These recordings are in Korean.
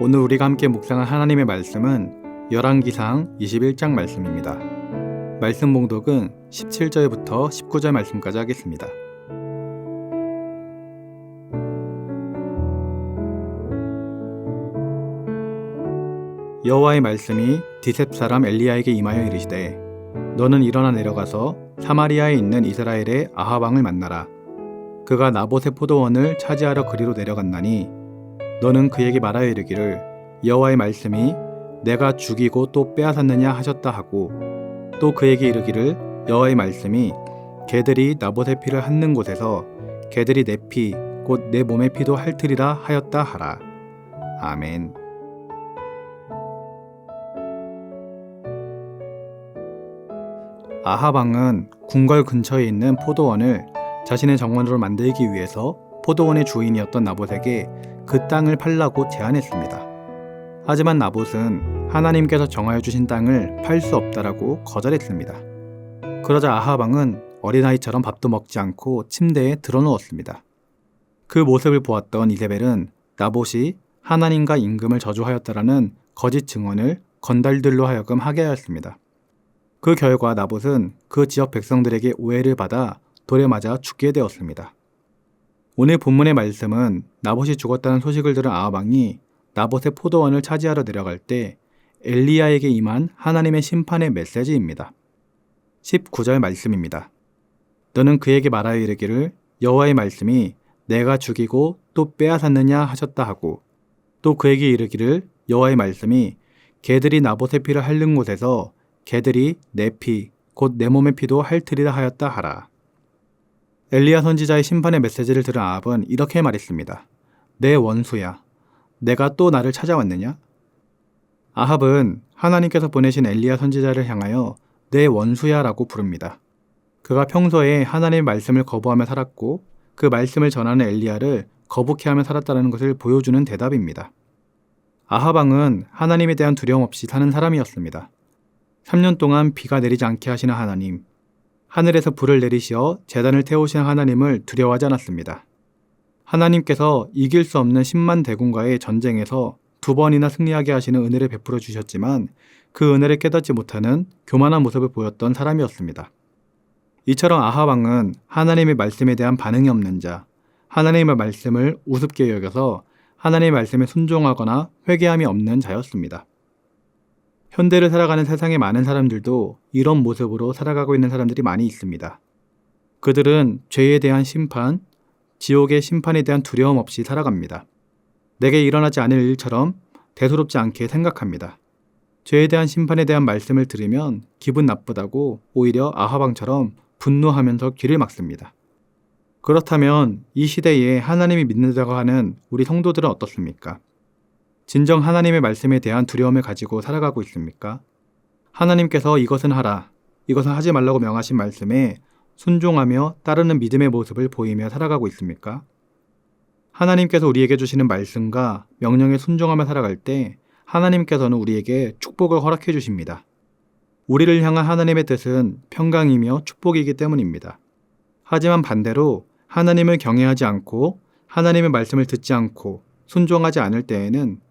오늘 우리가 함께 묵상할 하나님의 말씀은 열왕기상 21장 말씀입니다. 말씀 봉독은 17절부터 19절 말씀까지 하겠습니다. 여호와의 말씀이 디셉 사람 엘리야에게 임하여 이르시되 너는 일어나 내려가서 사마리아에 있는 이스라엘의 아합 왕을 만나라. 그가 나봇의 포도원을 차지하러 그리로 내려갔나니 너는 그에게 말하여 이르기를 여호와의 말씀이 내가 죽이고 또 빼앗았느냐 하셨다 하고 또 그에게 이르기를 여호와의 말씀이 개들이 나봇의 피를 핥는 곳에서 개들이 내 피 곧 내 몸의 피도 핥으리라 하였다 하라. 아멘. 아합 왕은 궁궐 근처에 있는 포도원을 자신의 정원으로 만들기 위해서 포도원의 주인이었던 나봇에게 그 땅을 팔라고 제안했습니다. 하지만 나봇은 하나님께서 정하여 주신 땅을 팔 수 없다라고 거절했습니다. 그러자 아합 왕은 어린아이처럼 밥도 먹지 않고 침대에 드러누웠습니다. 그 모습을 보았던 이세벨은 나봇이 하나님과 임금을 저주하였다라는 거짓 증언을 건달들로 하여금 하게 하였습니다. 그 결과 나봇은 그 지역 백성들에게 오해를 받아 돌에 맞아 죽게 되었습니다. 오늘 본문의 말씀은 나봇이 죽었다는 소식을 들은 아합 왕이 나봇의 포도원을 차지하러 내려갈 때 엘리야에게 임한 하나님의 심판의 메시지입니다. 19절 말씀입니다. 너는 그에게 말하여 이르기를 여호와의 말씀이 내가 죽이고 또 빼앗았느냐 하셨다 하고 또 그에게 이르기를 여호와의 말씀이 개들이 나봇의 피를 핥는 곳에서 개들이 내 피 곧 내 몸의 피도 핥으리라 하였다 하라. 엘리야 선지자의 심판의 메시지를 들은 아합은 이렇게 말했습니다. 내 원수야. 내가 또 나를 찾아왔느냐? 아합은 하나님께서 보내신 엘리야 선지자를 향하여 내 원수야 라고 부릅니다. 그가 평소에 하나님의 말씀을 거부하며 살았고 그 말씀을 전하는 엘리야를 거북해하며 살았다는 것을 보여주는 대답입니다. 아합 왕은 하나님에 대한 두려움 없이 사는 사람이었습니다. 3년 동안 비가 내리지 않게 하시는 하나님, 하늘에서 불을 내리시어 제단을 태우시는 하나님을 두려워하지 않았습니다. 하나님께서 이길 수 없는 10만 대군과의 전쟁에서 2번이나 승리하게 하시는 은혜를 베풀어 주셨지만 그 은혜를 깨닫지 못하는 교만한 모습을 보였던 사람이었습니다. 이처럼 아합 왕은 하나님의 말씀에 대한 반응이 없는 자, 하나님의 말씀을 우습게 여겨서 하나님의 말씀에 순종하거나 회개함이 없는 자였습니다. 현대를 살아가는 세상의 많은 사람들도 이런 모습으로 살아가고 있는 사람들이 많이 있습니다. 그들은 죄에 대한 심판, 지옥의 심판에 대한 두려움 없이 살아갑니다. 내게 일어나지 않을 일처럼 대수롭지 않게 생각합니다. 죄에 대한 심판에 대한 말씀을 들으면 기분 나쁘다고 오히려 아합 왕처럼 분노하면서 귀를 막습니다. 그렇다면 이 시대에 하나님이 믿는다고 하는 우리 성도들은 어떻습니까? 진정 하나님의 말씀에 대한 두려움을 가지고 살아가고 있습니까? 하나님께서 이것은 하라, 이것은 하지 말라고 명하신 말씀에 순종하며 따르는 믿음의 모습을 보이며 살아가고 있습니까? 하나님께서 우리에게 주시는 말씀과 명령에 순종하며 살아갈 때 하나님께서는 우리에게 축복을 허락해 주십니다. 우리를 향한 하나님의 뜻은 평강이며 축복이기 때문입니다. 하지만 반대로 하나님을 경외하지 않고 하나님의 말씀을 듣지 않고 순종하지 않을 때에는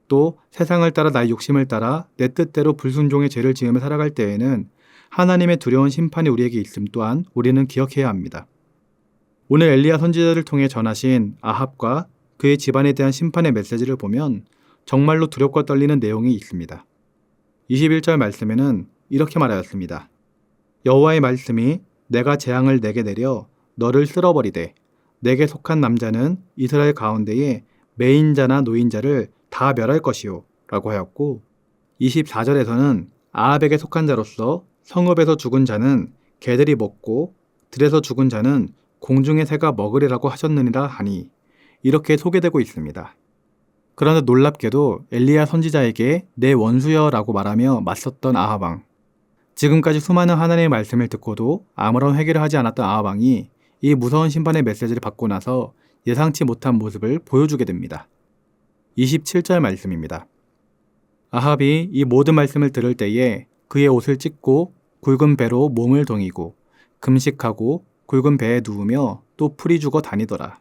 또 세상을 따라 나의 욕심을 따라 내 뜻대로 불순종의 죄를 지으며 살아갈 때에는 하나님의 두려운 심판이 우리에게 있음 또한 우리는 기억해야 합니다. 오늘 엘리야 선지자를 통해 전하신 아합과 그의 집안에 대한 심판의 메시지를 보면 정말로 두렵고 떨리는 내용이 있습니다. 21절 말씀에는 이렇게 말하였습니다. 여호와의 말씀이 내가 재앙을 내게 내려 너를 쓸어버리되 내게 속한 남자는 이스라엘 가운데에 매인자나 노인자를 다 멸할 것이요 라고 하였고 24절에서는 아합에게 속한 자로서 성읍에서 죽은 자는 개들이 먹고 들에서 죽은 자는 공중의 새가 먹으리라고 하셨느니라 하니 이렇게 소개되고 있습니다. 그러나 놀랍게도 엘리야 선지자에게 내 원수여 라고 말하며 맞섰던 아합 왕. 지금까지 수많은 하나님의 말씀을 듣고도 아무런 회개를 하지 않았던 아합 왕이 이 무서운 심판의 메시지를 받고 나서 예상치 못한 모습을 보여주게 됩니다. 27절 말씀입니다. 아합이 이 모든 말씀을 들을 때에 그의 옷을 찢고 굵은 배로 몸을 동이고 금식하고 굵은 배에 누우며 또 풀이 죽어 다니더라.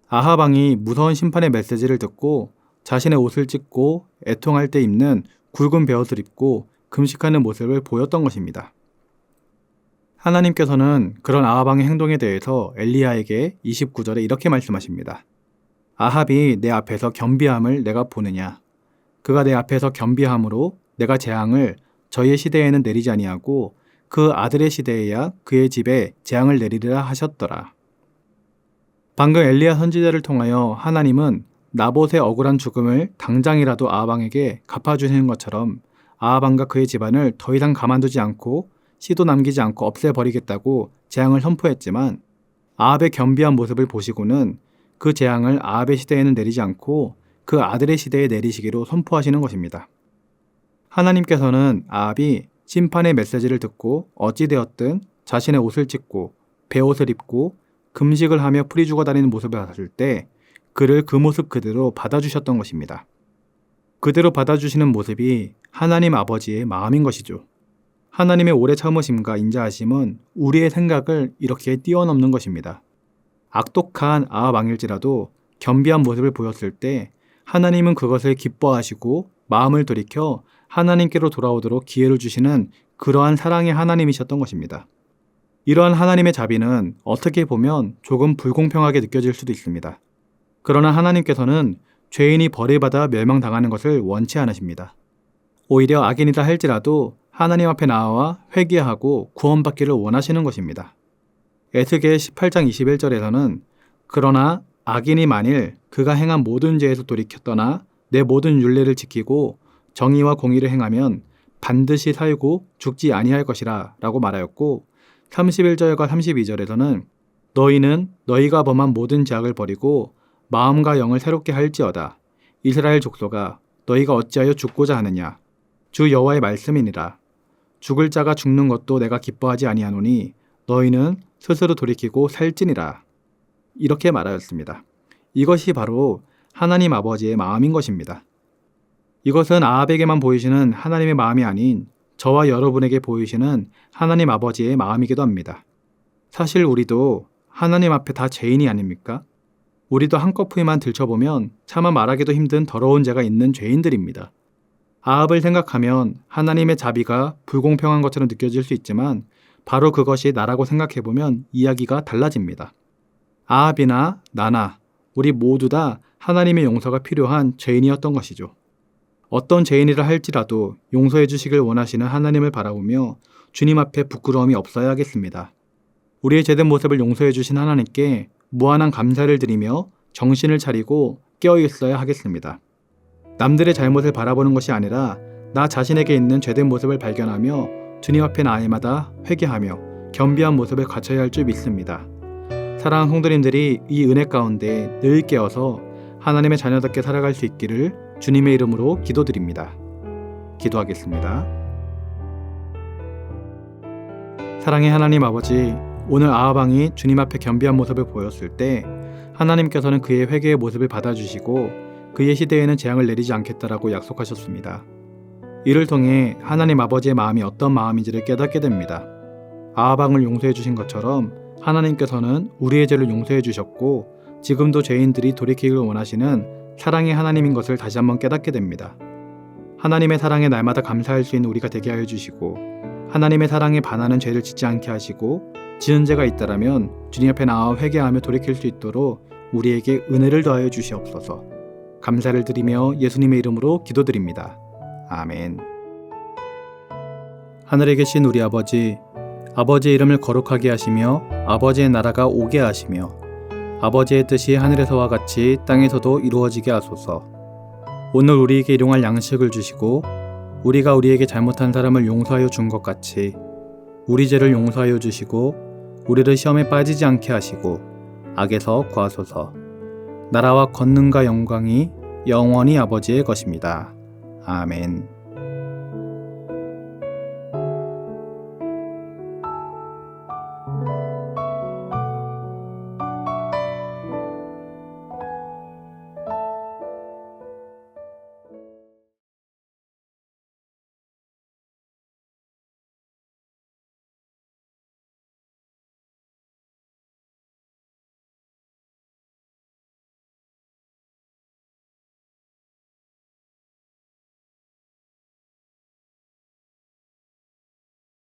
아합 왕이 무서운 심판의 메시지를 듣고 자신의 옷을 찢고 애통할 때 입는 굵은 베옷을 입고 금식하는 모습을 보였던 것입니다. 하나님께서는 그런 아합 왕의 행동에 대해서 엘리야에게 29절에 이렇게 말씀하십니다. 아합이 내 앞에서 겸비함을 내가 보느냐? 그가 내 앞에서 겸비함으로 내가 재앙을 저의 시대에는 내리지 아니하고 그 아들의 시대에야 그의 집에 재앙을 내리리라 하셨더라. 방금 엘리야 선지자를 통하여 하나님은 나봇의 억울한 죽음을 당장이라도 아합 왕에게 갚아주시는 것처럼 아합 왕과 그의 집안을 더 이상 가만두지 않고 씨도 남기지 않고 없애버리겠다고 재앙을 선포했지만 아합의 겸비한 모습을 보시고는 그 재앙을 아합의 시대에는 내리지 않고 그 아들의 시대에 내리시기로 선포하시는 것입니다. 하나님께서는 아합이 심판의 메시지를 듣고 어찌되었든 자신의 옷을 찢고 베옷을 입고 금식을 하며 풀이 죽어 다니는 모습을 봤을 때 그를 그 모습 그대로 받아주셨던 것입니다. 그대로 받아주시는 모습이 하나님 아버지의 마음인 것이죠. 하나님의 오래 참으심과 인자하심은 우리의 생각을 이렇게 뛰어넘는 것입니다. 악독한 아합 왕일지라도 겸비한 모습을 보였을 때 하나님은 그것을 기뻐하시고 마음을 돌이켜 하나님께로 돌아오도록 기회를 주시는 그러한 사랑의 하나님이셨던 것입니다. 이러한 하나님의 자비는 어떻게 보면 조금 불공평하게 느껴질 수도 있습니다. 그러나 하나님께서는 죄인이 벌을 받아 멸망당하는 것을 원치 않으십니다. 오히려 악인이다 할지라도 하나님 앞에 나와 회개하고 구원받기를 원하시는 것입니다. 에스겔 18장 21절에서는 그러나 악인이 만일 그가 행한 모든 죄에서 돌이켜 떠나 내 모든 율례를 지키고 정의와 공의를 행하면 반드시 살고 죽지 아니할 것이라 라고 말하였고 31절과 32절에서는 너희는 너희가 범한 모든 죄악을 버리고 마음과 영을 새롭게 할지어다. 이스라엘 족속아 너희가 어찌하여 죽고자 하느냐. 주 여호와의 말씀이니라. 죽을 자가 죽는 것도 내가 기뻐하지 아니하노니 너희는 스스로 돌이키고 살지니라. 이렇게 말하였습니다. 이것이 바로 하나님 아버지의 마음인 것입니다. 이것은 아합에게만 보이시는 하나님의 마음이 아닌 저와 여러분에게 보이시는 하나님 아버지의 마음이기도 합니다. 사실 우리도 하나님 앞에 다 죄인이 아닙니까? 우리도 한꺼풀이만 들춰보면 차마 말하기도 힘든 더러운 죄가 있는 죄인들입니다. 아합을 생각하면 하나님의 자비가 불공평한 것처럼 느껴질 수 있지만 바로 그것이 나라고 생각해보면 이야기가 달라집니다. 아합이나 나나 우리 모두 다 하나님의 용서가 필요한 죄인이었던 것이죠. 어떤 죄인이라 할지라도 용서해 주시길 원하시는 하나님을 바라보며 주님 앞에 부끄러움이 없어야 하겠습니다. 우리의 죄된 모습을 용서해 주신 하나님께 무한한 감사를 드리며 정신을 차리고 깨어 있어야 하겠습니다. 남들의 잘못을 바라보는 것이 아니라 나 자신에게 있는 죄된 모습을 발견하며 주님 앞에 나날마다 회개하며 겸비한 모습을 갖춰야 할 줄 믿습니다. 사랑하는 성도님들이 이 은혜 가운데 늘 깨어서 하나님의 자녀답게 살아갈 수 있기를 주님의 이름으로 기도드립니다. 기도하겠습니다. 사랑의 하나님 아버지, 오늘 아합 왕이 주님 앞에 겸비한 모습을 보였을 때 하나님께서는 그의 회개의 모습을 받아주시고 그의 시대에는 재앙을 내리지 않겠다라고 약속하셨습니다. 이를 통해 하나님 아버지의 마음이 어떤 마음인지를 깨닫게 됩니다. 아합 왕을 용서해 주신 것처럼 하나님께서는 우리의 죄를 용서해 주셨고 지금도 죄인들이 돌이키기를 원하시는 사랑의 하나님인 것을 다시 한번 깨닫게 됩니다. 하나님의 사랑에 날마다 감사할 수 있는 우리가 되게 하여 주시고 하나님의 사랑에 반하는 죄를 짓지 않게 하시고 지은 죄가 있다라면 주님 앞에 나와 회개하며 돌이킬 수 있도록 우리에게 은혜를 더하여 주시옵소서. 감사를 드리며 예수님의 이름으로 기도드립니다. 아멘. 하늘에 계신 우리 아버지, 아버지의 이름을 거룩하게 하시며 아버지의 나라가 오게 하시며 아버지의 뜻이 하늘에서와 같이 땅에서도 이루어지게 하소서. 오늘 우리에게 일용할 양식을 주시고 우리가 우리에게 잘못한 사람을 용서하여 준 것 같이 우리 죄를 용서하여 주시고 우리를 시험에 빠지지 않게 하시고 악에서 구하소서. 나라와 권능과 영광이 영원히 아버지의 것입니다. 아멘.